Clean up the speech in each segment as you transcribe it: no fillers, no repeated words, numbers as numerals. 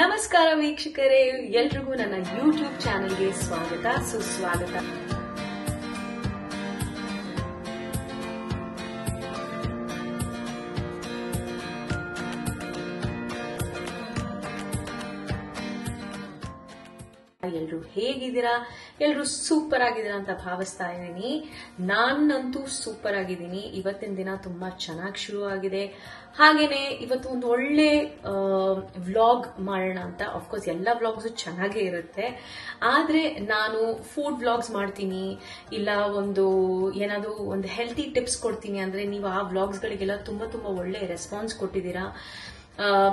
ನಮಸ್ಕಾರ ವೀಕ್ಷಕರೇ, ಎಲ್ರಿಗೂ ನನ್ನ ಯೂಟ್ಯೂಬ್ ಚಾನೆಲ್ಗೆ ಸ್ವಾಗತ ಸುಸ್ವಾಗತ. ಎಲ್ರು ಹೇಗಿದ್ದೀರಾ? ಎಲ್ರು ಸೂಪರ್ ಆಗಿದ್ದೀರಾ ಅಂತ ಭಾವಿಸ್ತಾ ಇದ್ದೀನಿ. ನಾನಂತೂ ಸೂಪರ್ ಆಗಿದ್ದೀನಿ. ಇವತ್ತಿನ ದಿನ ತುಂಬಾ ಚೆನ್ನಾಗಿ ಶುರು ಆಗಿದೆ. ಹಾಗೇನೆ ಇವತ್ತು ಒಂದು ಒಳ್ಳೆ ವ್ಲಾಗ್ ಮಾಡೋಣ ಅಂತ. ಅಫ್ಕೋರ್ಸ್ ಎಲ್ಲ ವ್ಲಾಗ್ಸ್ ಚೆನ್ನಾಗೇ ಇರುತ್ತೆ, ಆದ್ರೆ ನಾನು ಫುಡ್ ವ್ಲಾಗ್ಸ್ ಮಾಡ್ತೀನಿ, ಇಲ್ಲ ಏನಾದ್ರು ಒಂದು ಹೆಲ್ತಿ ಟಿಪ್ಸ್ ಕೊಡ್ತೀನಿ ಅಂದ್ರೆ ನೀವು ಆ ವ್ಲಾಗ್ಸ್ಗಳಿಗೆಲ್ಲ ತುಂಬಾ ತುಂಬಾ ಒಳ್ಳೆ ರೆಸ್ಪಾನ್ಸ್ ಕೊಟ್ಟಿದ್ದೀರಾ.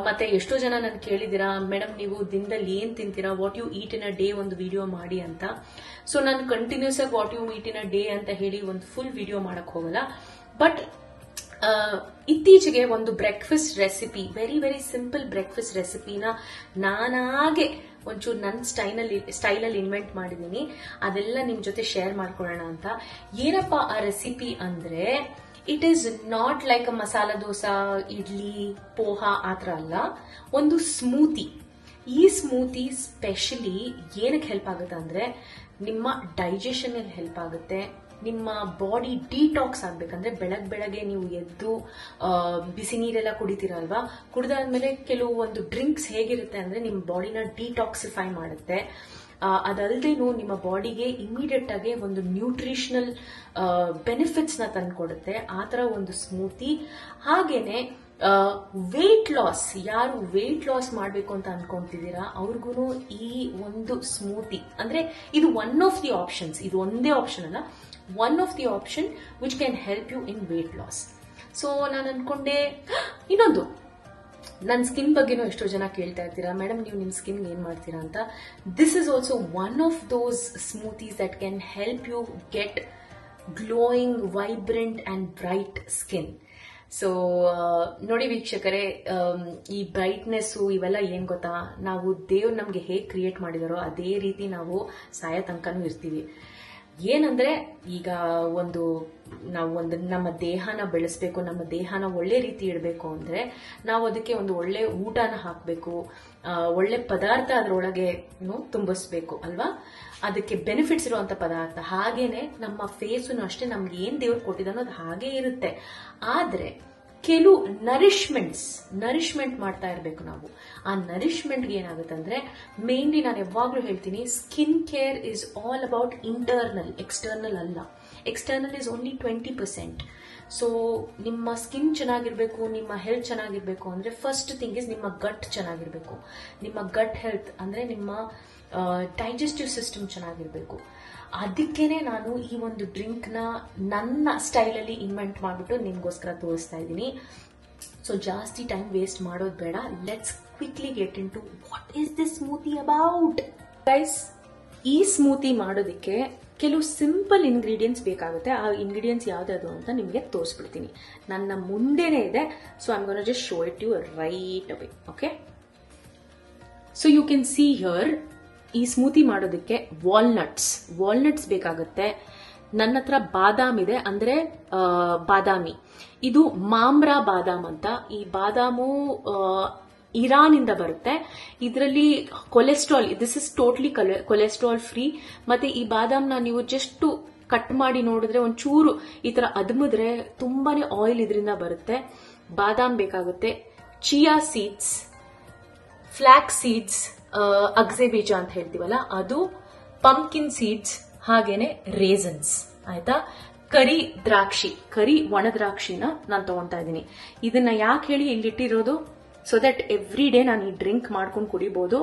ಮತ್ತೆ ಎಷ್ಟೋ ಜನ ನನ್ ಕೇಳಿದಿರಾ, ಮೇಡಮ್ ನೀವು ದಿನದಲ್ಲಿ ಏನ್ ತಿಂತೀರಾ, what you eat in a day ಒಂದು ವಿಡಿಯೋ ಮಾಡಿ ಅಂತ. ಸೊ ನಾನು ಕಂಟಿನ್ಯೂಸ್ ಆಗಿ what you eat in a day ಅಂತ ಹೇಳಿ ಒಂದು ಫುಲ್ ವಿಡಿಯೋ ಮಾಡಕ್ ಹೋಗಲ್ಲ. ಬಟ್ ಇತ್ತೀಚೆಗೆ ಒಂದು breakfast recipe, very very simple breakfast ರೆಸಿಪಿನ ನಾನಾಗೆ ಒಂಚೂರು ನನ್ನ ಸ್ಟೈಲಲ್ಲಿ ಇನ್ವೆಂಟ್ ಮಾಡಿದೀನಿ. ಅದೆಲ್ಲ ನಿಮ್ ಜೊತೆ ಶೇರ್ ಮಾಡ್ಕೊಳ್ಳೋಣ ಅಂತ. ಏನಪ್ಪಾ ಆ ರೆಸಿಪಿ ಅಂದ್ರೆ, it is not like a masala dosa, idli, poha ಆತರ ಅಲ್ಲ. ಒಂದು ಸ್ಮೂತಿ. ಈ ಸ್ಮೂತಿ ಸ್ಪೆಷಲಿ ಏನಕ್ಕೆ ಹೆಲ್ಪ್ ಆಗುತ್ತೆ ಅಂದ್ರೆ, ನಿಮ್ಮ ಡೈಜೆಷನ್ ಅಲ್ಲಿ ಹೆಲ್ಪ್ ಆಗುತ್ತೆ. ನಿಮ್ಮ ಬಾಡಿ ಡಿಟಾಕ್ಸ್ ಆಗ್ಬೇಕಂದ್ರೆ ಬೆಳಗ್ಗೆ ನೀವು ಎದ್ದು ಬಿಸಿ ನೀರೆಲ್ಲ ಕುಡಿತೀರಲ್ವಾ, ಕುಡಿದಾದ್ಮೇಲೆ ಕೆಲವು ಒಂದು ಡ್ರಿಂಕ್ಸ್ ಹೇಗಿರುತ್ತೆ ಅಂದ್ರೆ ನಿಮ್ಮ ಬಾಡಿನ ಡಿಟಾಕ್ಸಿಫೈ ಮಾಡುತ್ತೆ. ಅದಲ್ದೇನು ನಿಮ್ಮ ಬಾಡಿಗೆ ಇಮಿಡಿಯೇಟ್ ಆಗಿ ಒಂದು ನ್ಯೂಟ್ರಿಷನಲ್ ಬೆನಿಫಿಟ್ಸ್ ನ ತಂದ್ಕೊಡುತ್ತೆ. ಆ ತರ ಒಂದು ಸ್ಮೂತಿ. ಹಾಗೇನೆ ವೇಟ್ ಲಾಸ್, ಯಾರು ವೇಟ್ ಲಾಸ್ ಮಾಡಬೇಕು ಅಂತ ಅನ್ಕೊಂತಿದ್ದೀರಾ ಅವ್ರಿಗೂ ಈ ಒಂದು ಸ್ಮೂತಿ ಅಂದ್ರೆ ಇದು ಒನ್ ಆಫ್ ದಿ ಆಪ್ಷನ್ಸ್. ಇದು ಒಂದೇ ಆಪ್ಷನ್ ಅಲ್ಲ, one of the option which can help you in weight loss. So ನಾನು ಅನ್ಕೊಂಡೆ ಇನ್ನೊಂದು, ನನ್ನ ಸ್ಕಿನ್ ಬಗ್ಗೆನೂ ಎಷ್ಟೋ ಜನ ಕೇಳ್ತಾ ಇರ್ತೀರಾ, ಮೇಡಮ್ ನೀವು ನಿಮ್ ಸ್ಕಿನ್ ಏನ್ ಮಾಡ್ತೀರಾ ಅಂತ. This is also one of those smoothies that can help you get glowing, vibrant and bright skin. So ನೋಡಿ ವೀಕ್ಷಕರೇ, ಈ ಬ್ರೈಟ್ನೆಸ್ ಇವೆಲ್ಲ ಏನ್ ಗೊತ್ತಾ, ನಾವು ದೇವ್ರು ನಮ್ಗೆ ಹೇಗ್ ಕ್ರಿಯೇಟ್ ಮಾಡಿದಾರೋ ಅದೇ ರೀತಿ ನಾವು ಸಾಯೋ ತನಕನೂ ಇರ್ತೀವಿ. ಏನಂದ್ರೆ ಈಗ ನಾವು ನಮ್ಮ ದೇಹನ ಬೆಳೆಸ್ಬೇಕು, ನಮ್ಮ ದೇಹನ ಒಳ್ಳೆ ರೀತಿ ಇಡಬೇಕು ಅಂದ್ರೆ ನಾವು ಅದಕ್ಕೆ ಒಂದು ಒಳ್ಳೆ ಊಟನ ಹಾಕ್ಬೇಕು, ಒಳ್ಳೆ ಪದಾರ್ಥ ಅದರೊಳಗೆ ತುಂಬಿಸ್ಬೇಕು ಅಲ್ವಾ, ಅದಕ್ಕೆ ಬೆನಿಫಿಟ್ಸ್ ಇರುವಂತ ಪದಾರ್ಥ. ಹಾಗೇನೆ ನಮ್ಮ ಫೇಸು ಅಷ್ಟೇ, ನಮ್ಗೆ ಏನ್ ದೇವ್ರು ಕೊಟ್ಟಿದ್ದಾನೋ ಅದು ಹಾಗೇ ಇರುತ್ತೆ. ಆದ್ರೆ ಕೆಲವು ನರಿಶ್ಮೆಂಟ್ ಮಾಡ್ತಾ ಇರಬೇಕು ನಾವು. ಆ ನರಿಶ್ಮೆಂಟ್ಗೆ ಏನಾಗುತ್ತೆ ಅಂದ್ರೆ, ಮೇನ್ಲಿ ನಾನು ಯಾವಾಗ್ಲೂ ಹೇಳ್ತೀನಿ, skin care is all about internal, external ಅಲ್ಲ. External is only 20%. ಸೊ ನಿಮ್ಮ ಸ್ಕಿನ್ ಚೆನ್ನಾಗಿರ್ಬೇಕು, ನಿಮ್ಮ ಹೆಲ್ತ್ ಚೆನ್ನಾಗಿರ್ಬೇಕು ಅಂದ್ರೆ ಫಸ್ಟ್ ಥಿಂಗ್ ಇಸ್ ನಿಮ್ಮ ಗಟ್ ಚೆನ್ನಾಗಿರ್ಬೇಕು. ನಿಮ್ಮ ಗಟ್ ಹೆಲ್ತ್ ಅಂದ್ರೆ ನಿಮ್ಮ ಡೈಜೆಸ್ಟಿವ್ ಸಿಸ್ಟಮ್ ಚೆನ್ನಾಗಿರ್ಬೇಕು. ಅದಕ್ಕೇನೆ ನಾನು ಈ ಒಂದು ಡ್ರಿಂಕ್ ನ ನನ್ನ ಸ್ಟೈಲಲ್ಲಿ ಇನ್ವೆಂಟ್ ಮಾಡ್ಬಿಟ್ಟು ನಿಮ್ಗೋಸ್ಕರ ತೋರಿಸ್ತಾ ಇದ್ದೀನಿ. ಸೊ ಜಾಸ್ತಿ ಟೈಮ್ ವೇಸ್ಟ್ ಮಾಡೋದು ಬೇಡ. Let's quickly get in to what is this smoothie about. Guys, ಈ ಸ್ಮೂತಿ ಮಾಡೋದಕ್ಕೆ ಕೆಲವು ಸಿಂಪಲ್ ಇಂಗ್ರೀಡಿಯೆಂಟ್ಸ್ ಬೇಕಾಗುತ್ತೆ. ಆ ಇಂಗ್ರೀಡಿಯೆಂಟ್ಸ್ ಯಾವ್ದು ಅಂತ ನಿಮಗೆ ತೋರಿಸ್ಬಿಡ್ತೀನಿ. ನನ್ನ ಮುಂದೆನೇ ಇದೆ. So I am gonna just show it you right away. Okay, so you can see here, ಈ ಸ್ಮೂತಿ ಮಾಡೋದಕ್ಕೆ ವಾಲ್ನಟ್ಸ್ ಬೇಕಾಗುತ್ತೆ. ನನ್ನ ಹತ್ರ ಬಾದಾಮ್ ಇದೆ, ಅಂದ್ರೆ ಬಾದಾಮಿ. ಇದು ಮಾಮ್ರಾ ಬಾದಾಮ್ ಅಂತ. ಈ ಬಾದಾಮು ಇರಾನ್ ಇಂದ ಬರುತ್ತೆ. ಇದರಲ್ಲಿ cholesterol, this is totally cholesterol free. ಮತ್ತೆ ಈ ಬಾದಾಮ್ನ ನೀವು ಜಸ್ಟ್ ಕಟ್ ಮಾಡಿ ನೋಡಿದ್ರೆ ಒಂಚೂರು ಈ ತರ ಅದ್ಮಿದ್ರೆ ತುಂಬಾನೇ ಆಯಿಲ್ ಇದರಿಂದ ಬರುತ್ತೆ. ಬಾದಾಮ್ ಬೇಕಾಗುತ್ತೆ, ಚಿಯಾ ಸೀಡ್ಸ್, ಫ್ಲಾಕ್ ಸೀಡ್ಸ್, ಅಗಸೆ ಬೀಜ ಅಂತ ಹೇಳ್ತೀವಲ್ಲ ಅದು, ಪಂಪ್ಕಿನ್ ಸೀಡ್ಸ್, ಹಾಗೇನೆ ರೇಸನ್ಸ್. ಆಯ್ತಾ? ಕರಿ ಒಣ ದ್ರಾಕ್ಷಿನ ನಾನು ತಗೊಂತಾ ಇದ್ದೀನಿ. ಇದನ್ನ ಯಾಕೆ ಹೇಳಿ ಇಲ್ಲಿಟ್ಟಿರೋದು, ಸೊ ದಟ್ ಎವ್ರಿ ಡೇ ನಾನು ಈ ಡ್ರಿಂಕ್ ಮಾಡ್ಕೊಂಡು ಕುಡಿಬಹುದು.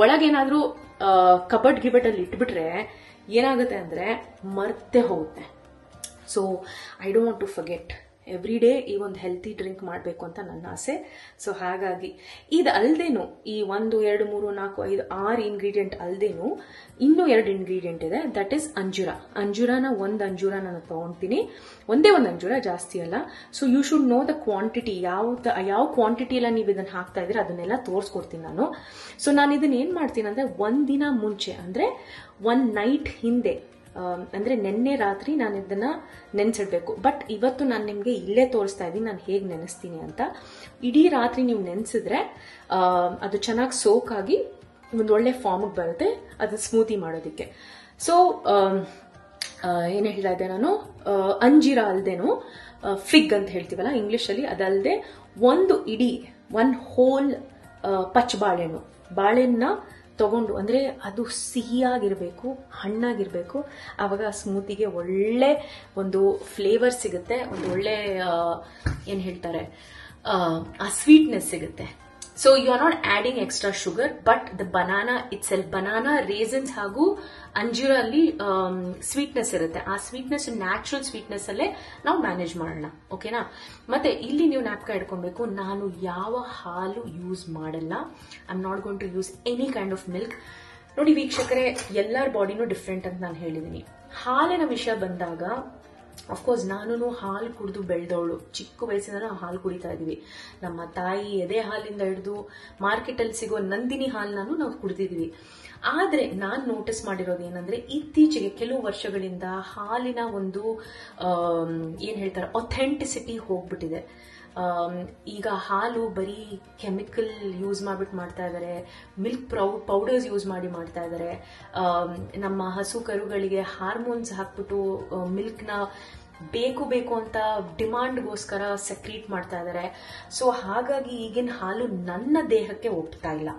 ಒಳಗೇನಾದ್ರೂ ಕಬಡ್ ಅಲ್ಲಿ ಇಟ್ಬಿಟ್ರೆ ಏನಾಗುತ್ತೆ ಅಂದ್ರೆ ಮರ್ತೆ ಹೋಗುತ್ತೆ. So I don't want to forget. Every day ಈ ಒಂದು ಹೆಲ್ತಿ ಡ್ರಿಂಕ್ ಮಾಡಬೇಕು ಅಂತ ನನ್ನ ಆಸೆ. ಸೊ ಹಾಗಾಗಿ ಇದು ಅಲ್ದೇನು, ಈ 1 2 3 4 5 6 ಇಂಗ್ರೀಡಿಯೆಂಟ್ ಅಲ್ದೇನು ಇನ್ನೂ 2 ಇಂಗ್ರೀಡಿಯೆಂಟ್ ಇದೆ. ದಟ್ ಈಸ್ ಅಂಜೂರಾನ ಒಂದು ಅಂಜೂರ ನಾನು ತಗೊಂತೀನಿ. ಒಂದೇ ಒಂದು ಅಂಜೂರ, ಜಾಸ್ತಿ ಅಲ್ಲ. So you should know the quantity, ಯಾವ ಕ್ವಾಂಟಿಟಿ ಎಲ್ಲ ನೀವು ಇದನ್ನ ಹಾಕ್ತಾ ಇದ್ರೆ ಅದನ್ನೆಲ್ಲ ತೋರಿಸ್ಕೊಡ್ತೀನಿ ನಾನು. ಸೊ ನಾನು ಇದನ್ನ ಏನ್ ಮಾಡ್ತೀನಿ ಅಂದ್ರೆ, ಒಂದ್ ದಿನ ಮುಂಚೆ ಅಂದ್ರೆ 1 ನೈಟ್ ಹಿಂದೆ ಅಂದ್ರೆ ನೆನ್ನೆ ರಾತ್ರಿ ನಾನು ಇದನ್ನ ನೆನೆಸಿಡ್ಬೇಕು. ಬಟ್ ಇವತ್ತು ನಾನು ನಿಮ್ಗೆ ಇಲ್ಲೇ ತೋರಿಸ್ತಾ ಇದ್ದೀನಿ ನಾನು ಹೇಗೆ ನೆನೆಸ್ತೀನಿ ಅಂತ. ಇಡೀ ರಾತ್ರಿ ನೀವು ನೆನೆಸಿದ್ರೆ ಅದು ಚೆನ್ನಾಗಿ ಸೋಕ್ ಆಗಿ ಒಂದು ಒಳ್ಳೆ ಫಾರ್ಮ್ಗೆ ಬರುತ್ತೆ ಅದು ಸ್ಮೂತಿ ಮಾಡೋದಕ್ಕೆ. ಸೊ ಏನ್ ಹೇಳ್ತಾ ಇದ್ದೆ ನಾನು, ಅಂಜೀರ ಅಲ್ದೇನು ಫಿಗ್ ಅಂತ ಹೇಳ್ತೀವಲ್ಲ ಇಂಗ್ಲಿಷ್ ಅಲ್ಲಿ, ಅದಲ್ಲದೆ ಒನ್ ಹೋಲ್ ಪಚ್ ಬಾಳೆಹಣ್ಣು ತಗೊಂಡು, ಅಂದ್ರೆ ಅದು ಸಿಹಿಯಾಗಿರ್ಬೇಕು, ಹಣ್ಣಾಗಿರ್ಬೇಕು. ಆವಾಗ ಸ್ಮೂತಿಗೆ ಒಳ್ಳೆ ಒಂದು ಫ್ಲೇವರ್ ಸಿಗುತ್ತೆ, ಒಂದು ಒಳ್ಳೆ ಏನ್ ಹೇಳ್ತಾರೆ ಆ ಸ್ವೀಟ್ನೆಸ್ ಸಿಗುತ್ತೆ. So you are not adding extra sugar, but the banana itself, banana, raisins ಹಾಗೂ ಅಂಜೀರ ಅಲ್ಲಿ ಸ್ವೀಟ್ನೆಸ್ ಇರುತ್ತೆ. ಆ ಸ್ವೀಟ್ನೆಸ್ ನ್ಯಾಚುರಲ್ ಸ್ವೀಟ್ನೆಸ್ ಅಲ್ಲೇ ನಾವು ಮ್ಯಾನೇಜ್ ಮಾಡೋಣ. ಓಕೆನಾ? ಮತ್ತೆ ಇಲ್ಲಿ ನೀವು ಜ್ಞಾಪಕ ಇಟ್ಕೊಬೇಕು, ನಾನು ಯಾವ ಹಾಲು ಯೂಸ್ ಮಾಡಲ್ಲ. I am not going to use any kind of milk. ನೋಡಿ ವೀಕ್ಷಕರೇ, ಎಲ್ಲರ ಬಾಡಿನೂ ಡಿಫ್ರೆಂಟ್ ಅಂತ ನಾನು ಹೇಳಿದ್ದೀನಿ. ಹಾಲಿನ ವಿಷಯ ಬಂದಾಗ ಅಫ್ಕೋರ್ಸ್ ನಾನು ಹಾಲು ಕುಡಿದು ಬೆಳೆದವಳು, ಚಿಕ್ಕ ವಯಸ್ಸಿಂದ ನಾವು ಹಾಲು ಕುಡಿತಾ ಇದೀವಿ. ನಮ್ಮ ತಾಯಿ ಎದೆ ಹಾಲಿಂದ ಹಿಡಿದು ಮಾರ್ಕೆಟ್ ಅಲ್ಲಿ ಸಿಗೋ ನಂದಿನಿ ಹಾಲನ್ನು ನಾವು ಕುಡಿದಿದೀವಿ. ಆದ್ರೆ ನಾನ್ ನೋಟಿಸ್ ಮಾಡಿರೋದು ಏನಂದ್ರೆ, ಇತ್ತೀಚೆಗೆ ಕೆಲವು ವರ್ಷಗಳಿಂದ ಹಾಲಿನ ಒಂದು ಏನ್ ಹೇಳ್ತಾರೆ ಅಥೆಂಟಿಸಿಟಿ ಹೋಗ್ಬಿಟ್ಟಿದೆ. ಈಗ ಹಾಲು ಬರೀ ಕೆಮಿಕಲ್ ಯೂಸ್ ಮಾಡ್ಬಿಟ್ಟು ಮಾಡ್ತಾ ಇದಾರೆ, ಮಿಲ್ಕ್ ಪೌಡರ್ಸ್ ಯೂಸ್ ಮಾಡ್ತಾ ಇದಾರೆ. ನಮ್ಮ ಹಸು ಕರುಗಳಿಗೆ ಹಾರ್ಮೋನ್ಸ್ ಹಾಕ್ಬಿಟ್ಟು ಮಿಲ್ಕ್ ನ ಬೇಕು ಅಂತ ಡಿಮಾಂಡ್ಗೋಸ್ಕರ ಸೆಕ್ರೀಟ್ ಮಾಡ್ತಾ ಇದಾರೆ. ಸೊ ಹಾಗಾಗಿ ಈಗಿನ ಹಾಲು ನನ್ನ ದೇಹಕ್ಕೆ ಒಪ್ತಾ ಇಲ್ಲ.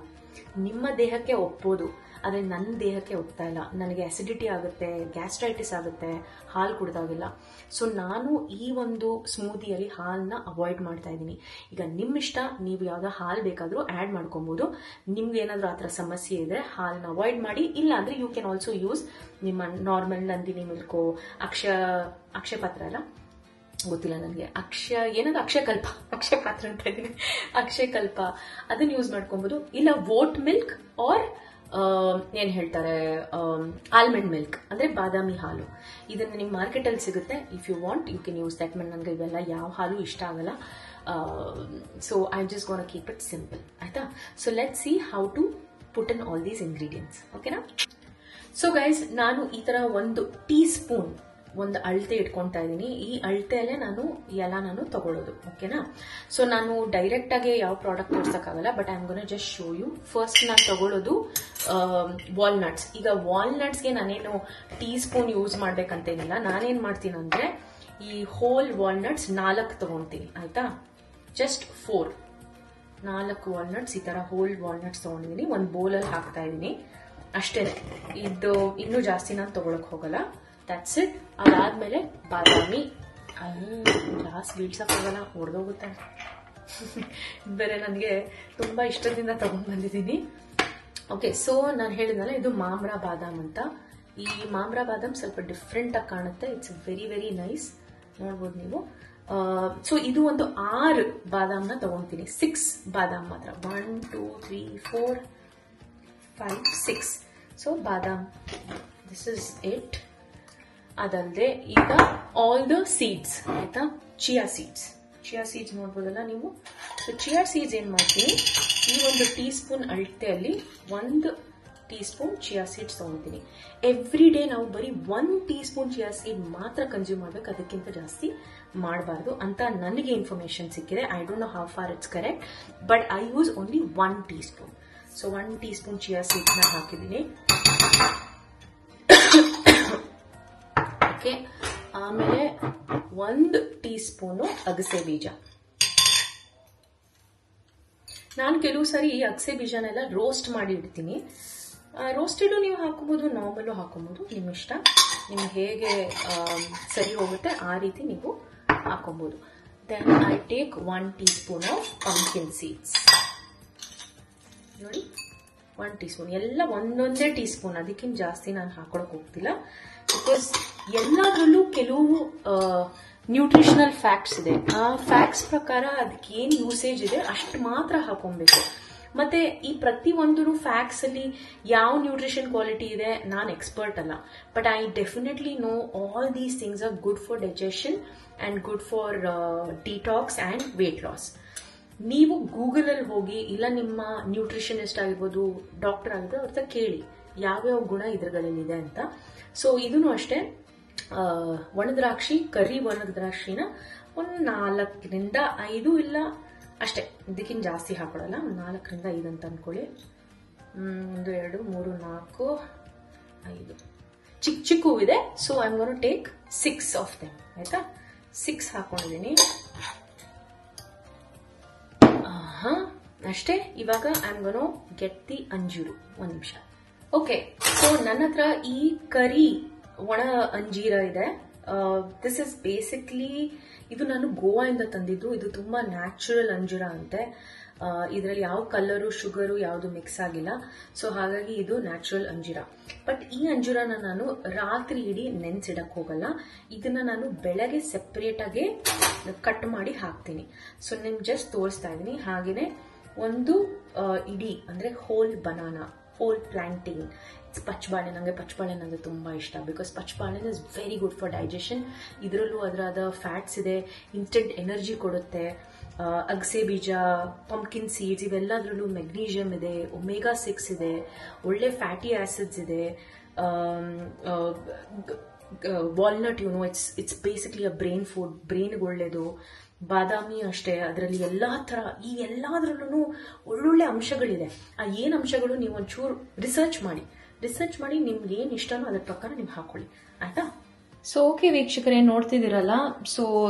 ನಿಮ್ಮ ದೇಹಕ್ಕೆ ಒಪ್ಪೋದು, ಆದ್ರೆ ನನ್ನ ದೇಹಕ್ಕೆ ಒಪ್ತಾ ಇಲ್ಲ. ನನಗೆ ಅಸಿಡಿಟಿ ಆಗುತ್ತೆ, ಗ್ಯಾಸ್ಟ್ರೈಟಿಸ್ ಆಗುತ್ತೆ ಹಾಲು ಕುಡ್ದಾಗಿಲ್ಲ. ಸೊ ನಾನು ಈ ಒಂದು ಸ್ಮೂದಿಯಲ್ಲಿ ಹಾಲನ್ನ ಅವಾಯ್ಡ್ ಮಾಡ್ತಾ ಇದ್ದೀನಿ. ಈಗ ನಿಮ್ಮಿಷ್ಟ, ನೀವು ಯಾವ್ದೋ ಹಾಲು ಬೇಕಾದ್ರೂ ಆಡ್ ಮಾಡ್ಕೊಬಹುದು. ನಿಮ್ಗೆ ಏನಾದ್ರೂ ಆತರ ಸಮಸ್ಯೆ ಇದ್ರೆ ಹಾಲನ್ನ ಅವಾಯ್ಡ್ ಮಾಡಿ. ಇಲ್ಲ ಅಂದ್ರೆ ಯು ಕ್ಯಾನ್ ಆಲ್ಸೋ ಯೂಸ್ ನಿಮ್ಮ ನಾರ್ಮಲ್ ನಂದಿನಿ ಮಿಲ್ಕೋ, ಅಕ್ಷಯ ಪಾತ್ರ ಅಲ್ಲ ಗೊತ್ತಿಲ್ಲ ನನಗೆ, ಅಕ್ಷಯ ಪಾತ್ರ ಅಂತ ಇದ್ದೀನಿ, ಅಕ್ಷಯಕಲ್ಪ, ಅದನ್ನ ಯೂಸ್ ಮಾಡ್ಕೊಬಹುದು. ಇಲ್ಲ ವೋಟ್ ಮಿಲ್ಕ್ ಆರ್ ಏನ್ ಹೇಳ್ತಾರೆ ಆಲ್ಮಂಡ್ ಮಿಲ್ಕ್, ಅಂದ್ರೆ ಬಾದಾಮಿ ಹಾಲು. ಇದನ್ನ ನಿಮ್ ಮಾರ್ಕೆಟ್ ಅಲ್ಲಿ ಸಿಗುತ್ತೆ. If you want you can use that. ನನಗೆ ಇವೆಲ್ಲ ಯಾವ ಹಾಲು ಇಷ್ಟ ಆಗಲ್ಲ. So I am just gonna keep it simple. ಆಯ್ತಾ? So let's see how to put in all these ingredients. ಓಕೆನಾ? ಸೊ ಗೈಸ್, ನಾನು ಈ ತರ 1 ಟೀ ಸ್ಪೂನ್ ಒಂದು ಅಳತೆ ಇಟ್ಕೊತಾ ಇದ್ದೀನಿ. ಈ ಅಳತೆಯಲ್ಲೇ ನಾನು ತಗೊಳ್ಳೋದು. ಓಕೆನಾ? ಸೊ ನಾನು ಡೈರೆಕ್ಟ್ ಆಗಿ ಯಾವ ಪ್ರಾಡಕ್ಟ್ ತೋರ್ಸಕ್ಕಾಗಲ್ಲ, but I am gonna just show you. First ನಾನು ತಗೊಳ್ಳೋದು ವಾಲ್ನಟ್ಸ್. ಈಗ ವಾಲ್ನಟ್ಸ್ಗೆ ನಾನೇನು ಟೀ ಸ್ಪೂನ್ ಯೂಸ್ ಮಾಡ್ಬೇಕಂತೇನಿಲ್ಲ. ನಾನೇನ್ ಮಾಡ್ತೀನಿ ಅಂದ್ರೆ, ಈ ಹೋಲ್ ವಾಲ್ನಟ್ಸ್ 4 ತಗೊಂತೀನಿ. ಆಯ್ತಾ? ಜಸ್ಟ್ 4 ವಾಲ್ನಟ್ಸ್, ಈ ತರ ಹೋಲ್ ವಾಲ್ನಟ್ಸ್ ತಗೊಂಡಿದ್ದೀನಿ. ಒಂದು ಬೌಲಲ್ಲಿ ಹಾಕ್ತಾ ಇದ್ದೀನಿ ಅಷ್ಟೇ. ಇದು ಇನ್ನೂ ಜಾಸ್ತಿ ನಾನು ತಗೊಳಕ್ ಹೋಗಲ್ಲ. That's it. ಅದಾದ್ಮೇಲೆ ಬಾದಾಮಿ, ಗ್ಲಾಸ್ ಬೀಳ್ಸಕ್ಕಾಗಲ್ಲ, ಹೊಡೆದೋಗುತ್ತೆ. ಬೇರೆ ನನಗೆ ತುಂಬಾ ಇಷ್ಟದಿಂದ ತಗೊಂಡ್ ಬಂದಿದ್ದೀನಿ. ಓಕೆ, ಸೊ ನಾನು ಹೇಳಿದ್ನಲ್ಲ, ಇದು ಮಾಮ್ರಾ ಬಾದಾಮ್ ಅಂತ. ಈ ಮಾಮ್ರಾ ಬಾದಾಮ್ ಸ್ವಲ್ಪ ಡಿಫ್ರೆಂಟ್ ಆಗಿ ಕಾಣುತ್ತೆ. It's very very nice. ನೋಡ್ಬೋದು ನೀವು. ಸೊ ಇದು ಒಂದು 6 ಬಾದಾಮ್ನ ತಗೊಂತೀನಿ. 6 ಬಾದಾಮ್ ಮಾತ್ರ. 1 2 3 4 5 6. So badam, this is it. ಅದಲ್ಲದೆ ಈಗ ಆಲ್ ದ ಸೀಡ್ಸ್, ಆಯ್ತಾ? ಚಿಯಾ ಸೀಡ್ಸ್ ನೋಡ್ಬೋದಲ್ಲ ನೀವು. ಸೊ ಚಿಯಾ ಸೀಡ್ಸ್ ಏನ್ ಮಾಡ್ತೀನಿ, ಈ ಒಂದು ಟೀ ಸ್ಪೂನ್ ಅಳತೆಯಲ್ಲಿ 1 ಟೀ ಸ್ಪೂನ್ ಚಿಯಾ ಸೀಡ್ಸ್ ತಗೊಂತೀನಿ. ಎವ್ರಿ ಡೇ ನಾವು ಬರೀ 1 ಟೀ ಸ್ಪೂನ್ ಚಿಯಾ ಸೀಡ್ ಮಾತ್ರ ಕನ್ಸ್ಯೂಮ್ ಮಾಡ್ಬೇಕು, ಅದಕ್ಕಿಂತ ಜಾಸ್ತಿ ಮಾಡಬಾರ್ದು ಅಂತ ನನಗೆ ಇನ್ಫಾರ್ಮೇಶನ್ ಸಿಕ್ಕಿದೆ. I don't know how far it's correct, but I use only 1 teaspoon. So 1 teaspoon chia seeds ನ ಹಾಕಿದ್ದೀನಿ. ಆಮೇಲೆ 1 ಟೀ ಸ್ಪೂನು ಅಗಸೆ ಬೀಜ. ನಾನು ಕೆಲವು ಸಾರಿ ಈ ಅಗಸೆ ಬೀಜನೆಲ್ಲ ರೋಸ್ಟ್ ಮಾಡಿ ಇಡ್ತೀನಿ. ರೋಸ್ಟೆಡ್ ನೀವು ಹಾಕೋಬಹುದು, ನಾರ್ಮಲ್ ಹಾಕೋಬಹುದು, ನಿಮ್ಮ ಇಷ್ಟ. ನಿಮ್ಗೆ ಹೇಗೆ ಸರಿ ಹೋಗುತ್ತೆ ಆ ರೀತಿ ನೀವು ಹಾಕೋಬಹುದು. Then I take 1 teaspoon of pumpkin seeds. ನೋಡಿ, 1 ಟೀ ಸ್ಪೂನ್. ಎಲ್ಲ ಒಂದೊಂದೇ ಟೀ ಸ್ಪೂನ್, ಅದಕ್ಕಿಂತ ಜಾಸ್ತಿ ನಾನು ಹಾಕೊಳಕ್ ಹೋಗ್ತಿಲ್ಲ. ಬಿಕಾಸ್ ಎಲ್ಲದರಲ್ಲೂ ಕೆಲವು ನ್ಯೂಟ್ರಿಷನಲ್ ಫ್ಯಾಕ್ಟ್ಸ್ ಇದೆ. ಆ ಫ್ಯಾಕ್ಟ್ಸ್ ಪ್ರಕಾರ ಅದಕ್ಕೆ ಏನ್ ಯೂಸೇಜ್ ಇದೆ ಅಷ್ಟು ಮಾತ್ರ ಹಾಕೊಬೇಕು. ಮತ್ತೆ ಈ ಪ್ರತಿ ಒಂದು ಫ್ಯಾಕ್ಟ್ಸ್ ಅಲ್ಲಿ ಯಾವ ನ್ಯೂಟ್ರಿಷನ್ ಕ್ವಾಲಿಟಿ ಇದೆ ನಾನು ಎಕ್ಸ್ಪರ್ಟ್ ಅಲ್ಲ, but I definitely know all these things are good for digestion and good for detox and weight loss. ನೀವು ಗೂಗಲ್ ಅಲ್ಲಿ ಹೋಗಿ, ಇಲ್ಲ ನಿಮ್ಮ ನ್ಯೂಟ್ರಿಷನಿಸ್ಟ್ ಆಗಿರ್ಬೋದು, ಡಾಕ್ಟರ್ ಆಗಿದ್ರೆ ಅವ್ರ ಕೇಳಿ ಯಾವ್ಯಾವ ಗುಣ ಇದ್ರಗಳಲ್ಲಿದೆ ಅಂತ. ಸೊ ಇದನ್ನು ಅಷ್ಟೇ ಒಣದ್ರಾಕ್ಷಿ, ಕರಿ ಒಣದ್ರಾಕ್ಷಿನ ಒಂದು 4ರಿಂದ 5 ಇಲ್ಲ ಅಷ್ಟೇ, ಇದಕ್ಕಿಂತ ಜಾಸ್ತಿ ಹಾಕೊಡಲ್ಲ, 4ರಿಂದ 5 ಅಂತ ಅನ್ಕೊಳ್ಳಿ. 1 2 3 4 5 ಚಿಕ್ಕ ಇದೆ. So I am gonna take 6 of them. ಆಯ್ತಾ, 6 ಹಾಕೊಂಡಿದ್ದೀನಿ. ಅಷ್ಟೇ. ಇವಾಗ I am gonna get the ಅಂಜೂರು. 1 ನಿಮಿಷ. ಓಕೆ, ಸೊ ನನ್ನ ಹತ್ರ ಈ ಕರಿ ಒಣ ಅಂಜೀರ ಇದೆ. ದಿಸ್ ಇಸ್ ಬೇಸಿಕ್ಲಿ, ಇದು ನಾನು ಗೋವಾದಿಂದ ತಂದಿದ್ದು. ಇದು ತುಂಬಾ ನ್ಯಾಚುರಲ್ ಅಂಜೂರ ಅಂತೆ. ಇದರಲ್ಲಿ ಯಾವ ಕಲರು, ಶುಗರು ಯಾವುದು ಮಿಕ್ಸ್ ಆಗಿಲ್ಲ. ಸೊ ಹಾಗಾಗಿ ಇದು ನ್ಯಾಚುರಲ್ ಅಂಜೂರ. ಬಟ್ ಈ ಅಂಜೂರನ ನಾನು ರಾತ್ರಿ ಇಡೀ ನೆನ್ಸಿಡಕ್ ಹೋಗಲ್ಲ. ಇದನ್ನ ನಾನು ಬೆಳಗ್ಗೆ ಸೆಪರೇಟ್ ಆಗಿ ಕಟ್ ಮಾಡಿ ಹಾಕ್ತೀನಿ. ಸೊ ನಿಮ್ಗೆ ಜಸ್ಟ್ ತೋರಿಸ್ತಾ ಇದೀನಿ. ಹಾಗೇನೆ ಒಂದು ಇಡೀ ಅಂದ್ರೆ ಹೋಲ್ ಬನಾನಾ, ಹೋಲ್ ಪ್ಲಾಂಟಿಂಗ್, ಪಚ್ಚಬಾಳೆ. ನನಗೆ ಪಚ್ಚಬಾಳೆ ಅಂದ್ರೆ ತುಂಬಾ ಇಷ್ಟ. ಬಿಕಾಸ್ ಪಚ್ಚಬಾಳೆ is very good for digestion. ಇದರಲ್ಲೂ ಅದರಾದ ಫ್ಯಾಟ್ಸ್ ಇದೆ, ಇನ್ಸ್ಟೆಂಟ್ ಎನರ್ಜಿ ಕೊಡುತ್ತೆ. ಅಗಸೆ ಬೀಜ, ಪಂಪ್ಕಿನ್ ಸೀಡ್ಸ್, ಇವೆಲ್ಲದರಲ್ಲೂ ಮೆಗ್ನೀಷಿಯಂ ಇದೆ, ಒಮೆಗಾ 6 ಇದೆ, ಒಳ್ಳೆ ಫ್ಯಾಟಿ ಆಸಿಡ್ಸ್ ಇದೆ. Walnut, it's basically a brain food, ಬ್ರೈನ್ಗೆ ಒಳ್ಳೇದು. ಬಾದಾಮಿ ಅಷ್ಟೇ, ಅದರಲ್ಲಿ ಎಲ್ಲಾ ತರ, ಈ ಎಲ್ಲಾದ್ರಲ್ಲೂ ಒಳ್ಳೊಳ್ಳೆ ಅಂಶಗಳಿದೆ. ಆ ಏನ್ ಅಂಶಗಳು ನೀವು ಒಂಚೂರು ರಿಸರ್ಚ್ ಮಾಡಿ ನಿಮ್ಗೆ ಏನ್ ಇಷ್ಟನೋ ಅದ್ರ ಪ್ರಕಾರ ನೀವು ಹಾಕೊಳ್ಳಿ. ಆಯ್ತಾ? ಸೊ ಓಕೆ ವೀಕ್ಷಕರೇ, ನೋಡ್ತಿದ್ದೀರಲ್ಲ. ಸೊ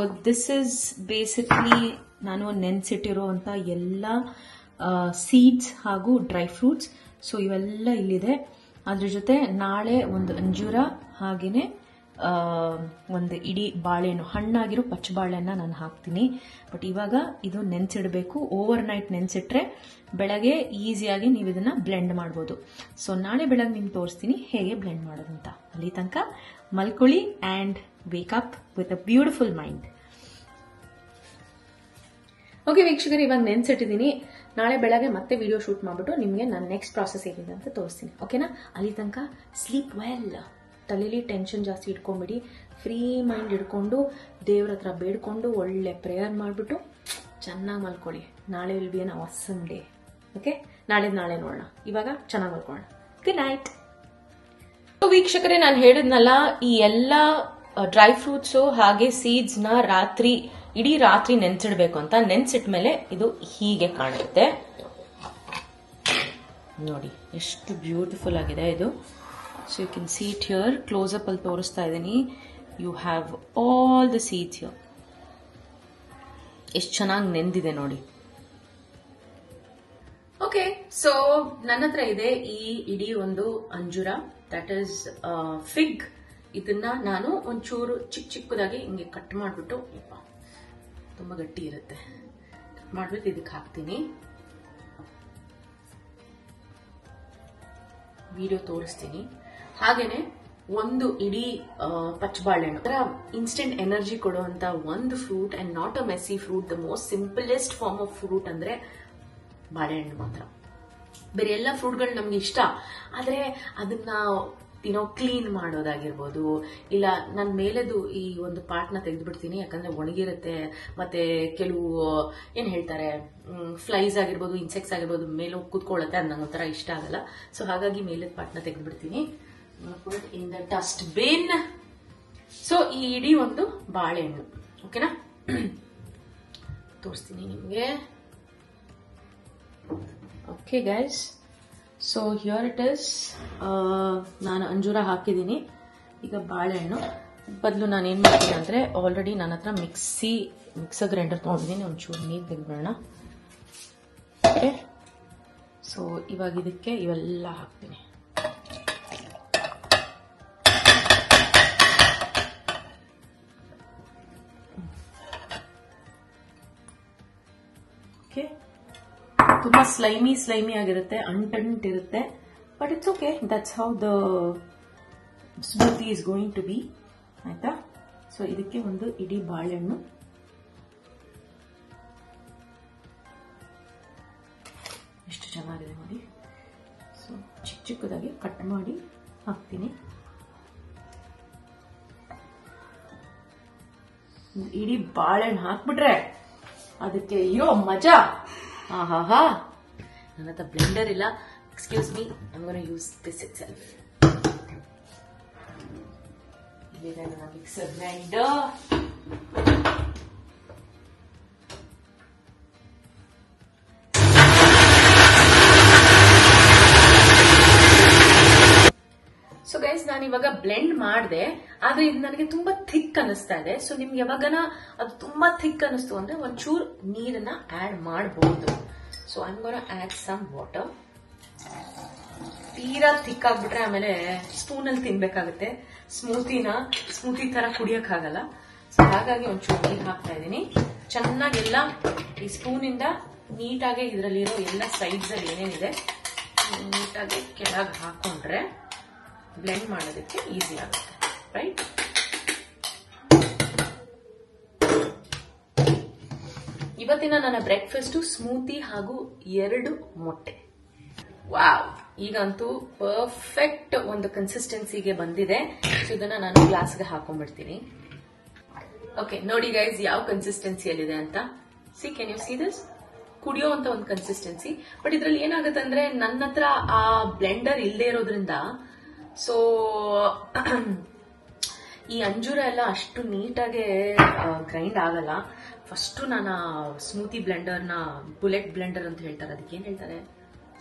ದಿಸ್ ಇಸ್ ಬೇಸಿಕ್ಲಿ ನಾನು ನೆನ್ಸಿಟ್ಟಿರುವಂತ ಎಲ್ಲ ಸೀಡ್ಸ್ ಹಾಗೂ ಡ್ರೈ ಫ್ರೂಟ್ಸ್. ಸೊ ಇವೆಲ್ಲ ಇಲ್ಲಿದೆ. ಅದ್ರ ಜೊತೆ ನಾಳೆ ಒಂದು ಅಂಜೂರ, ಹಾಗೇನೆ ಒಂದು ಇಡೀ ಬಾಳೆಹಣ್ಣು, ಹಣ್ಣಾಗಿರೋ ಪಚ್ಚಬಾಳೆಹಣ್ಣ ನಾನು ಹಾಕ್ತೀನಿ. ಬಟ್ ಇವಾಗ ಇದು ನೆನ್ಸಿಡಬೇಕು. ಓವರ್ ನೈಟ್ ನೆನ್ಸಿಟ್ರೆ ಬೆಳಗ್ಗೆ ಈಸಿಯಾಗಿ ನೀವು ಇದನ್ನ ಬ್ಲೆಂಡ್ ಮಾಡ್ಬೋದು. ಸೊ ನಾಳೆ ಬೆಳಗ್ಗೆ ನಿಮ್ಗೆ ತೋರಿಸ್ತೀನಿ ಹೇಗೆ ಬ್ಲೆಂಡ್ ಮಾಡೋದಂತ. ಅಲ್ಲಿ ತನಕ ಮಲ್ಕೊಳ್ಳಿ and wake up with a beautiful mind. Okay ವೀಕ್ಷಕರು, ಇವಾಗ ನೆನ್ಸಿಟ್ಟಿದ್ದೀನಿ. ನಾಳೆ ಬೆಳಗ್ಗೆ ಮತ್ತೆ ವಿಡಿಯೋ ಶೂಟ್ ಮಾಡ್ಬಿಟ್ಟು ನಿಮಗೆ ನಾನು ನೆಕ್ಸ್ಟ್ ಪ್ರಾಸೆಸ್ ಏನಿದೆ ಅಂತ ತೋರಿಸ್ತೀನಿ. ಓಕೆನಾ? ಅಲ್ಲಿ ತನಕ ಸ್ಲೀಪ್ ವೆಲ್. ತಲೆಯಲ್ಲಿ ಟೆನ್ಷನ್ ಜಾಸ್ತಿ ಇಟ್ಕೊಂಡ್ಬಿಡಿ. ಫ್ರೀ ಮೈಂಡ್ ಇಟ್ಕೊಂಡು ದೇವ್ರ ಹತ್ರ ಬೇಡ್ಕೊಂಡು ಒಳ್ಳೆ ಪ್ರೇಯರ್ ಮಾಡಿಬಿಟ್ಟು ಚೆನ್ನಾಗಿ ಮಲ್ಕೊಳ್ಳಿ. ನಾಳೆ will be an awesome day. Okay, ನಾಳೆ ನೋಡೋಣ. ಇವಾಗ ಚೆನ್ನಾಗಿ ಮಲ್ಕೊಳ್ಳೋಣ. Good night. ವೀಕ್ಷಕರೇ, ನಾನು ಹೇಳಿದ್ನಲ್ಲ, ಈ ಎಲ್ಲ ಡ್ರೈ ಫ್ರೂಟ್ಸು ಹಾಗೆ ಸೀಡ್ಸ್ ನ ಇಡೀ ರಾತ್ರಿ ನೆನ್ಸಿಡ್ಬೇಕು ಅಂತ. ನೆನ್ಸಿಟ್ಮೇಲೆ ಇದು ಹೀಗೆ ಕಾಣುತ್ತೆ ನೋಡಿ, ಎಷ್ಟು ಬ್ಯೂಟಿಫುಲ್ ಆಗಿದೆ ಇದು. So you can see it here. Close up ಅಲ್ಲಿ ತೋರಿಸ್ತಾ ಇದ್ದೀನಿ. You have all the seeds here. ಎಷ್ಟು ಚೆನ್ನಾಗಿ ನೆಂದಿದೆ ನೋಡಿ. ಓಕೆ, ಸೊ ನನ್ನ ಹತ್ರ ಇದೆ ಈ ಇಡೀ ಒಂದು ಅಂಜೂರ, ದಟ್ ಈಸ್ ಫಿಗ್. ಇದನ್ನ ನಾನು ಒಂಚೂರು ಚಿಕ್ಕದಾಗಿ ಹಿಂಗೆ ಕಟ್ ಮಾಡಿಬಿಟ್ಟು, ತುಂಬಾ ಗಟ್ಟಿ ಇರುತ್ತೆ, ಕಟ್ ಮಾಡ್ಬಿಟ್ಟು ಇದಕ್ಕೆ ಹಾಕ್ತೀನಿ. ವಿಡಿಯೋ ತೋರಿಸ್ತೀನಿ. ಹಾಗೇನೆ ಒಂದು ಇಡೀ ಪಚ್ಚಬಾಳೆಹಣ್ಣು, ಅದರ ಇನ್ಸ್ಟೆಂಟ್ ಎನರ್ಜಿ ಕೊಡುವಂತ ಒಂದು fruit, and not a messy fruit. The most simplest form of fruit ಅಂದ್ರೆ ಬಾಳೆಹಣ್ಣು ಮಾತ್ರ. ಬೇರೆ ಎಲ್ಲ ಫ್ರೂಟ್ಗಳು ನಮ್ಗೆ ಇಷ್ಟ, ಆದ್ರೆ ಅದನ್ನ ಕ್ಲೀನ್ ಮಾಡೋದಾಗಿರ್ಬೋದು, ಇಲ್ಲ ನನ್ನ ಮೇಲೆದು ಈ ಒಂದು ಪಾರ್ಟ್ನ ತೆಗೆದುಬಿಡ್ತೀನಿ, ಯಾಕಂದ್ರೆ ಒಣಗಿರುತ್ತೆ. ಮತ್ತೆ ಕೆಲವು ಏನ್ ಹೇಳ್ತಾರೆ, ಫ್ಲೈಸ್ ಆಗಿರ್ಬೋದು, ಇನ್ಸೆಕ್ಟ್ಸ್ ಆಗಿರ್ಬೋದು, ಮೇಲೆ ಕೂತ್ಕೊಳ್ಳುತ್ತೆ, ಅದು ನಂಗೆ ಒಂಥರ ಇಷ್ಟ ಆಗಲ್ಲ. ಸೊ ಹಾಗಾಗಿ ಮೇಲದ ಪಾರ್ಟ್ನ ತೆಗೆದುಬಿಡ್ತೀನಿ. Put in the dustbin. So ಈ ಇಡೀ ಒಂದು ಬಾಳೆಹಣ್ಣು, ಓಕೆನಾ, ತೋರಿಸ್ತೀನಿ ನಿಮ್ಗೆ. Okay guys, so here it is. ನಾನು ಅಂಜೂರ ಹಾಕಿದ್ದೀನಿ. ಈಗ ಬಾಳೆಹಣ್ಣು ಬದಲು ನಾನು ಏನು ಮಾಡ್ತೀನಿ ಅಂದರೆ, ಆಲ್ರೆಡಿ ನನ್ನ ಹತ್ರ ಮಿಕ್ಸರ್ ಗ್ರೈಂಡರ್ ತೊಗೊಂಡಿದ್ದೀನಿ. ಒಂಚೂರು ನೀರು ತೆಗೆದ್ಬಿಡೋಣ. ಓಕೆ, ಸೊ ಇವಾಗ ಇದಕ್ಕೆ ಇವೆಲ್ಲ ಹಾಕ್ತೀನಿ. ಓಕೆ, ತುಂಬಾ ಸ್ಲೈಮಿ ಆಗಿರುತ್ತೆ, ಅಂಟಿರುತ್ತೆ. But it's okay, that's how the smoothie is going to be. ಆಯ್ತಾ? ಸೊ ಇದಕ್ಕೆ ಒಂದು ಇಡೀ ಬಾಳೆಹಣ್ಣು, ಎಷ್ಟು ಚೆನ್ನಾಗಿದೆ ನೋಡಿ. ಸೊ ಚಿಕ್ಕದಾಗಿ ಕಟ್ ಮಾಡಿ ಹಾಕ್ತೀನಿ. ಇಡೀ ಬಾಳೆಹಣ್ಣು ಹಾಕ್ಬಿಟ್ರೆ ಅದಕ್ಕೆ ಅಯ್ಯೋ ಮಜಾ. ಆಹಾಹಾ. ನನ್ನ ಹತ್ರ ಬ್ಲೆಂಡರ್ ಇಲ್ಲ, Excuse me, I'm going to use this itself. Then a mixer grinder. So guys, ನಾನು ಇವಾಗ ಬ್ಲೆಂಡ್ ಮಾಡಿದೆ, ಆದ್ರೆ ಇದು ನನಗೆ ತುಂಬಾ ಥಿಕ್ ಅನಿಸ್ತಾ ಇದೆ. ಸೊ ನಿಮ್ಗೆ ಯಾವಾಗನ ಅದು ತುಂಬಾ ಥಿಕ್ ಅನಿಸ್ತು ಅಂದ್ರೆ ಒಂಚೂರು ನೀರನ್ನ ಆಡ್ ಮಾಡಬಹುದು. So I am gonna add some water. ತೀರಾ ಥಿಕ್ ಆಗ್ಬಿಟ್ರೆ ಆಮೇಲೆ ಸ್ಪೂನ್ ಅಲ್ಲಿ ತಿನ್ಬೇಕಾಗುತ್ತೆ. ಸ್ಮೂತಿ ತರ ಕುಡಿಯಕ್ಕಾಗಲ್ಲ. ಸೊ ಹಾಗಾಗಿ ಒಂಚೂರು ನೀರು ಹಾಕ್ತಾ ಇದ್ದೀನಿ. ಚೆನ್ನಾಗೆಲ್ಲ ಈ ಸ್ಪೂನ್ ಇಂದ ನೀಟಾಗಿ ಇದರಲ್ಲಿರೋ ಎಲ್ಲ ಸೈಡ್ಸ್ ಅಲ್ಲಿ ಏನೇನಿದೆ ನೀಟಾಗಿ ಕೆಳಗೆ ಹಾಕೊಂಡ್ರೆ ಬ್ಲೆಂಡ್ ಮಾಡೋದಕ್ಕೆ ಈಸಿ ಆಗುತ್ತೆ, ರೈಟ್? ಇವತ್ತಿನ ನನ್ನ ಬ್ರೇಕ್ಫಾಸ್ಟ್ ಸ್ಮೂತಿ ಹಾಗೂ 2 ಮೊಟ್ಟೆ. ವಾವ್, ಈಗಂತೂ ಪರ್ಫೆಕ್ಟ್ ಒಂದು ಕನ್ಸಿಸ್ಟೆನ್ಸಿಗೆ ಬಂದಿದೆ. ಸೊ ಇದನ್ನ ನಾನು ಗ್ಲಾಸ್ಗೆ ಹಾಕೊಂಡ್ಬಿಡ್ತೀನಿ. ಓಕೆ, ನೋಡಿ ಗೈಸ್ ಯಾವ ಕನ್ಸಿಸ್ಟೆನ್ಸಿಯಲ್ಲಿದೆ ಅಂತ. C, can U see this? ಕುಡಿಯೋ ಅಂತ ಒಂದು ಕನ್ಸಿಸ್ಟೆನ್ಸಿ. ಬಟ್ ಇದ್ರಲ್ಲಿ ಏನಾಗುತ್ತೆ ಅಂದ್ರೆ ನನ್ನ ಹತ್ರ ಆ ಬ್ಲೆಂಡರ್ ಇಲ್ಲದೆ ಇರೋದ್ರಿಂದ ಸೊ ಈ ಅಂಜೂರ ಎಲ್ಲ ಅಷ್ಟು ನೀಟಾಗಿ ಗ್ರೈಂಡ್ ಆಗಲ್ಲ. ಫಸ್ಟ್ ನಾನು ಸ್ಮೂತಿ ಬ್ಲೆಂಡರ್ನ ಬುಲೆಟ್ ಬ್ಲೆಂಡರ್ ಅಂತ ಹೇಳ್ತಾರೆ, ಅದಕ್ಕೆ ಏನ್ ಹೇಳ್ತಾರೆ,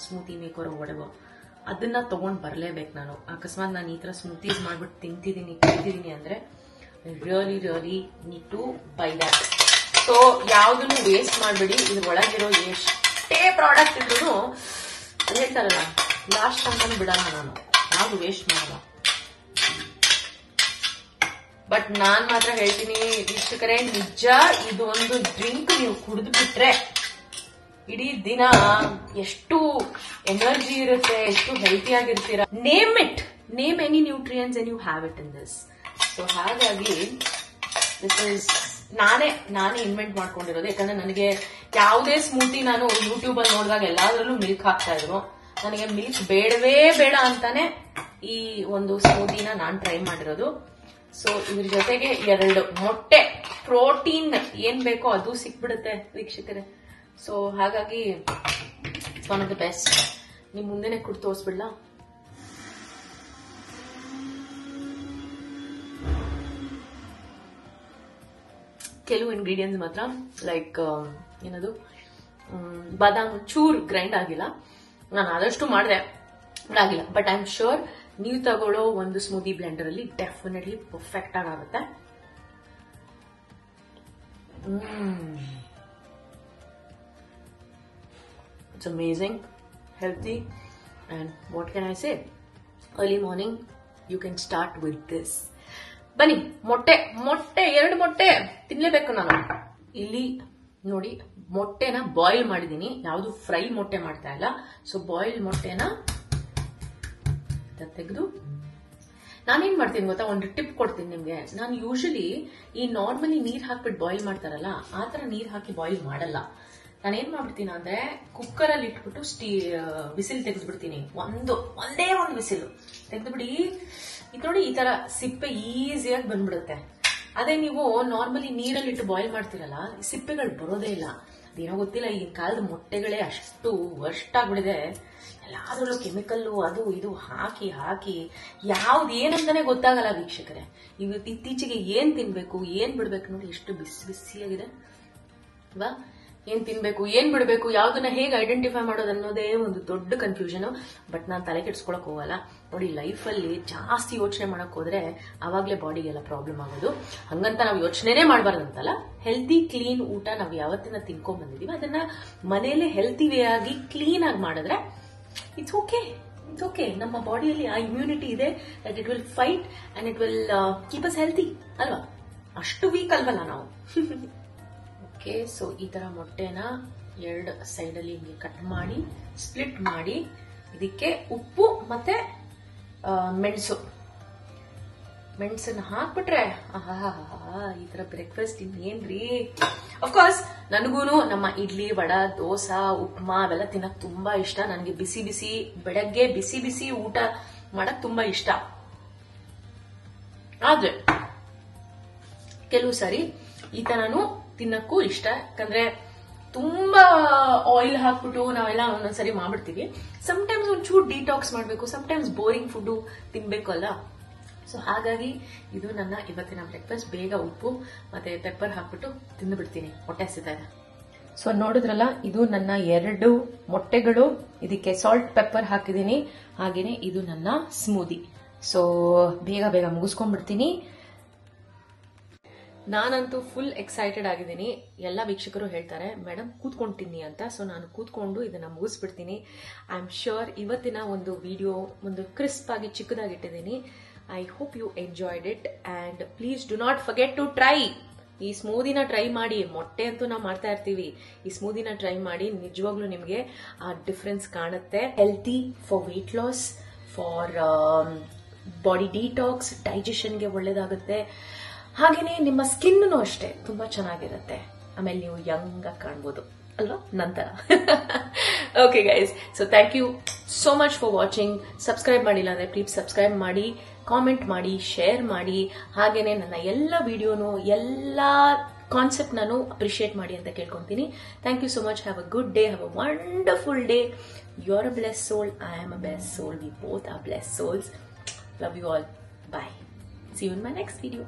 ಸ್ಮೂತಿ ಮೇಕರ್ ಒಡವ, ಅದನ್ನ ತಗೊಂಡ್ ಬರ್ಲೇಬೇಕು ನಾನು. ಅಕಸ್ಮಾತ್ ನಾನು ಈ ತರ ಸ್ಮೂತೀಸ್ ಮಾಡ್ಬಿಟ್ಟು ತಿಂತಿದ್ದೀನಿ ಅಂದ್ರೆ really need to buy that. So ಯಾವ್ದನ್ನು ವೇಸ್ಟ್ ಮಾಡ್ಬೇಡಿ. ಇದ್ರ ಒಳಗಿರೋ ಎಷ್ಟೇ ಪ್ರಾಡಕ್ಟ್ ಇದ್ರು ಹೇಳ್ತಾರಲ್ಲ, ಲಾಸ್ಟ್ ಅಂತಾನು ಬಿಡಲ್ಲ ನಾನು, ಯಾವ್ದು ವೇಸ್ಟ್ ಮಾಡಲ್ಲ. ಬಟ್ ನಾನ್ ಮಾತ್ರ ಹೇಳ್ತೀನಿ ವೀಕ್ಷಕರೇ, ನಿಜ ಇದೊಂದು ಡ್ರಿಂಕ್ ನೀವು ಕುಡಿದು ಬಿಟ್ರೆ ಇಡೀ ದಿನ ಎಷ್ಟು ಎನರ್ಜಿ ಇರುತ್ತೆ, ಎಷ್ಟು ಹೆಲ್ತಿ ಆಗಿರ್ತೀರಾ. Name any nutrients and you have it in this. So ಹಾಗಾಗಿ ದಿಸ್ ಇಸ್ ನಾನೇ ಇನ್ವೆಂಟ್ ಮಾಡ್ಕೊಂಡಿರೋದು. ಯಾಕಂದ್ರೆ ನನಗೆ ಯಾವುದೇ ಸ್ಮೂತಿ ನಾನು ಯೂಟ್ಯೂಬ್ ಅಲ್ಲಿ ನೋಡಿದಾಗ ಎಲ್ಲಾದ್ರಲ್ಲೂ ಮಿಲ್ಕ್ ಹಾಕ್ತಾ ಇದ್ರು. ನನಗೆ ಮಿಲ್ಕ್ ಬೇಡವೇ ಬೇಡ ಅಂತಾನೆ ಈ ಒಂದು ಸ್ಮೂತಿನ ನಾನು ಟ್ರೈ ಮಾಡಿರೋದು. ಸೊ ಇದ್ರ ಜೊತೆಗೆ 2 ಮೊಟ್ಟೆ, ಪ್ರೋಟೀನ್ ಏನ್ ಬೇಕೋ ಅದು ಸಿಕ್ಬಿಡುತ್ತೆ ವೀಕ್ಷಕರೇ. ಸೊ ಹಾಗಾಗಿ it's one of the best. ನಿಮ್ ಮುಂದೆನೆ ಕುಡ್ ತೋರಿಸ್ಬಿಡ್ಲಾ? ಕೆಲವು ಇಂಗ್ರೀಡಿಯೆಂಟ್ಸ್ ಮಾತ್ರ ಲೈಕ್ ಏನದು ಬಾದಾಮ್ ಚೂರ್ ಗ್ರೈಂಡ್ ಆಗಿಲ್ಲ. ನಾನು ಆದಷ್ಟು ಮಾಡಿದೆ, ಆಗಿಲ್ಲ. ಬಟ್ ಐ ಆಮ್ ಶೋರ್ ನೀವು ತಗೊಳ್ಳೋ ಒಂದು ಸ್ಮೂದಿ ಬ್ಲೆಂಡರ್ ಅಲ್ಲಿ ಡೆಫಿನೆಟ್ಲಿ ಪರ್ಫೆಕ್ಟ್ ಆಗುತ್ತೆ. It's amazing, healthy, and what can I say? Early morning, you can start with this. ಬನ್ನಿ, ಮೊಟ್ಟೆ 2 ಮೊಟ್ಟೆ ತಿನ್ಲೇಬೇಕು ನಾನು. ಇಲ್ಲಿ ನೋಡಿ, ಮೊಟ್ಟೆನ ಬಾಯ್ಲ್ ಮಾಡಿದೀನಿ, ಯಾವುದು ಫ್ರೈ ಮೊಟ್ಟೆ ಮಾಡ್ತಾ ಇಲ್ಲ. ಸೊ ಬಾಯ್ಲ್ ಮೊಟ್ಟೆನ ತೆಗೆದು ನಾನೇನ್ ಮಾಡ್ತೀನಿ ಗೊತ್ತಾ, ಒಂದು ಟಿಪ್ ಕೊಡ್ತೀನಿ ನಿಮ್ಗೆ. ನಾನು ಯೂಶಲಿ ಈ ನಾರ್ಮಲಿ ನೀರ್ ಹಾಕ್ಬಿಟ್ಟು ಬಾಯ್ಲ್ ಮಾಡ್ತಾರಲ್ಲ, ಆತರ ನೀರ್ ಹಾಕಿ ಬಾಯ್ಲ್ ಮಾಡಲ್ಲ. ನಾನೇನ್ ಮಾಡ್ಬಿಡ್ತೀನಿ ಅಂದ್ರೆ ಕುಕ್ಕರ್ ಅಲ್ಲಿ ಇಟ್ಬಿಟ್ಟು ಬಿಸಿಲು ತೆಗೆದ್ಬಿಡ್ತೀನಿ. ಒಂದೇ ಒಂದು ಬಿಸಿಲು ತೆಗೆದ್ಬಿಡಿ. ಇದು ನೋಡಿ, ಈ ತರ ಸಿಪ್ಪೆ ಈಸಿಯಾಗಿ ಬಂದ್ಬಿಡುತ್ತೆ. ಅದೇ ನೀವು ನಾರ್ಮಲಿ ನೀರಲ್ಲಿ ಇಟ್ಟು ಬಾಯ್ಲ್ ಮಾಡ್ತಿರಲ್ಲ, ಸಿಪ್ಪೆಗಳು ಬರೋದೇ ಇಲ್ಲ. ಅದೇನೋ ಗೊತ್ತಿಲ್ಲ, ಈ ಕಾಲದ ಮೊಟ್ಟೆಗಳೇ ಅಷ್ಟು ವರ್ಸ್ಟ್ ಆಗ್ಬಿಡಿದೆ. ಎಲ್ಲಾದ್ರಲ್ಲೂ ಕೆಮಿಕಲ್ಲು ಅದು ಇದು ಹಾಕಿ ಯಾವ್ದು ಏನಂತಾನೆ ಗೊತ್ತಾಗಲ್ಲ ವೀಕ್ಷಕರೇ. ಇತ್ತೀಚೆಗೆ ಏನ್ ತಿನ್ಬೇಕು ಏನ್ ಬಿಡ್ಬೇಕು ನೋಡಿ, ಎಷ್ಟು ಬಿಸಿಯಾಗಿದೆ ಅಲ್ವಾ? ಏನ್ ತಿನ್ಬೇಕು ಏನ್ ಬಿಡ್ಬೇಕು, ಯಾವ್ದನ್ನ ಹೇಗೆ ಐಡೆಂಟಿಫೈ ಮಾಡೋದು ಅನ್ನೋದೇ ಒಂದು ದೊಡ್ಡ ಕನ್ಫ್ಯೂಷನ್. ಬಟ್ ನಾನು ತಲೆ ಕೆಡ್ಸ್ಕೊಳಕ್ ಹೋಗಲ್ಲ. ನೋಡಿ, ಲೈಫಲ್ಲಿ ಜಾಸ್ತಿ ಯೋಚನೆ ಮಾಡಕ್ ಹೋದ್ರೆ ಅವಾಗ್ಲೇ ಬಾಡಿಗೆಲ್ಲ ಪ್ರಾಬ್ಲಮ್ ಆಗೋದು. ಹಂಗಂತ ನಾವು ಯೋಚನೆನೇ ಮಾಡಬಾರ್ದಂತಲ್ಲ. ಹೆಲ್ತಿ ಕ್ಲೀನ್ ಊಟ ನಾವು ಯಾವತ್ತಿನ ತಿನ್ಕೊಂಡ್ ಬಂದಿದೀವಿ, ಅದನ್ನ ಮನೆಯಲ್ಲೇ ಹೆಲ್ತಿ ವೇ ಆಗಿ ಕ್ಲೀನ್ ಆಗಿ ಮಾಡಿದ್ರೆ ಇಟ್ಸ್ ಓಕೆ. ನಮ್ಮ ಬಾಡಿಯಲ್ಲಿ ಆ ಇಮ್ಯುನಿಟಿ ಇದೆ, that it will fight and it will keep us healthy ಅಲ್ವಾ? ಅಷ್ಟು ವೀಕ್ ಅಲ್ವಲ್ಲ ನಾವು. ಓಕೆ, ಸೊ ಈ ತರ ಮೊಟ್ಟೆನ 2 ಸೈಡ್ ಅಲ್ಲಿ ಹಿಂಗೆ ಕಟ್ ಮಾಡಿ ಸ್ಪ್ಲಿಟ್ ಮಾಡಿ, ಇದಕ್ಕೆ ಉಪ್ಪು ಮತ್ತೆ ಮೆಣಸನ್ನ ಹಾಕ್ಬಿಟ್ರೆ ಈ ತರ ಬ್ರೇಕ್ಫಾಸ್ಟ್ ಇನ್ನೇನ್ರಿ. ಅಫ್ಕೋರ್ಸ್ ನನಗೂನು ನಮ್ಮ ಇಡ್ಲಿ, ವಡ, ದೋಸಾ, ಉಪ್ಮಾ ಅವೆಲ್ಲ ತಿನ್ನಕ್ ತುಂಬಾ ಇಷ್ಟ. ನನಗೆ ಬೆಳಗ್ಗೆ ಬಿಸಿ ಊಟ ಮಾಡಕ್ ತುಂಬಾ ಇಷ್ಟ. ಆದ್ರೆ ಕೆಲವು ಸಾರಿ ಈ ತರನು ತಿನ್ನಕ್ಕೂ ಇಷ್ಟ. ಯಾಕಂದ್ರೆ ತುಂಬಾ ಆಯಿಲ್ ಹಾಕ್ಬಿಟ್ಟು ನಾವೆಲ್ಲ ಒಂದೊಂದ್ಸರಿ ಮಾಡ್ಬಿಡ್ತೀವಿ. ಸಮ್ಟೈಮ್ಸ್ ಒಂಚೂರು ಡಿಟಾಕ್ಸ್ ಮಾಡಬೇಕು, ಸಮ್ಟೈಮ್ಸ್ ಬೋರಿಂಗ್ ಫುಡ್ ತಿನ್ಬೇಕು ಅಲ್ಲ. ಸೊ ಹಾಗಾಗಿ ಇದು ನನ್ನ ಇವತ್ತಿನ ಬ್ರೇಕ್ಫಾಸ್ಟ್. ಬೇಗ ಉಪ್ಪು ಮತ್ತೆ ಪೆಪ್ಪರ್ ಹಾಕ್ಬಿಟ್ಟು ತಿಂದುಬಿಡ್ತೀನಿ, ಹೊಟ್ಟೆ ಹಸಿತಾ ಇದೆ. ಸೊ ನೋಡಿದ್ರಲ್ಲ, ಇದು ನನ್ನ 2 ಮೊಟ್ಟೆಗಳು, ಇದಕ್ಕೆ ಸಾಲ್ಟ್ ಪೆಪ್ಪರ್ ಹಾಕಿದೀನಿ. ಹಾಗೇನೆ ಇದು ನನ್ನ ಸ್ಮೂದಿ. ಸೊ ಬೇಗ ಬೇಗ ಮುಗಿಸ್ಕೊಂಡ್ಬಿಡ್ತೀನಿ. ನಾನಂತೂ ಫುಲ್ ಎಕ್ಸೈಟೆಡ್ ಆಗಿದ್ದೀನಿ. ಎಲ್ಲ ವೀಕ್ಷಕರು ಹೇಳ್ತಾರೆ ಮೇಡಮ್ ಕೂತ್ಕೊಂಡು ತಿನ್ನಿ ಅಂತ. ಸೊ ನಾನು ಕೂತ್ಕೊಂಡು ಇದನ್ನ ಮುಗಿಸ್ಬಿಡ್ತೀನಿ. ಐ ಆಮ್ ಶ್ಯೂರ್ ಇವತ್ತಿನ ಒಂದು ವಿಡಿಯೋ ಒಂದು ಕ್ರಿಸ್ಪ್ ಆಗಿ ಚಿಕ್ಕದಾಗಿಟ್ಟಿದ್ದೀನಿ. I hope you enjoyed it and please do not forget to try. ಈ ಸ್ಮೂದಿನ ಟ್ರೈ ಮಾಡಿ. ಮೊಟ್ಟೆ ಅಂತೂ ನಾವು ಮಾಡ್ತಾ ಇರ್ತೀವಿ, ಈ ಸ್ಮೂದಿನ ಟ್ರೈ ಮಾಡಿ. ನಿಜವಾಗ್ಲೂ ನಿಮಗೆ ಆ ಡಿಫ್ರೆನ್ಸ್ ಕಾಣುತ್ತೆ. Healthy for weight loss, for body detox, ಡೈಜೆಷನ್ಗೆ ಒಳ್ಳೇದಾಗುತ್ತೆ. ಹಾಗೇನೆ ನಿಮ್ಮ ಸ್ಕಿನ್ ಅಷ್ಟೇ ತುಂಬಾ ಚೆನ್ನಾಗಿರುತ್ತೆ. ಆಮೇಲೆ ನೀವು ಯಂಗ್ ಆಗಿ ಕಾಣ್ಬೋದು ಅಲ್ವಾ ನಂತರ. Okay guys, so thank you so much for watching. Subscribe ಮಾಡಿಲ್ಲ ಅಂದ್ರೆ ಪ್ಲೀಸ್ ಸಬ್ಸ್ಕ್ರೈಬ್ ಮಾಡಿ, ಕಾಮೆಂಟ್ ಮಾಡಿ, ಶೇರ್ ಮಾಡಿ. ಹಾಗೇನೆ ನನ್ನ ಎಲ್ಲ ವಿಡಿಯೋನು, ಎಲ್ಲ ಕಾನ್ಸೆಪ್ಟ್ ನಾನು ಅಪ್ರಿಶಿಯೇಟ್ ಮಾಡಿ ಅಂತ ಕೇಳ್ಕೊಂತೀನಿ. Thank you so much. Have a good day, have a wonderful day. You are a blessed soul, I am a blessed soul. We both are blessed souls. Love you all. Bye. See you in my next video.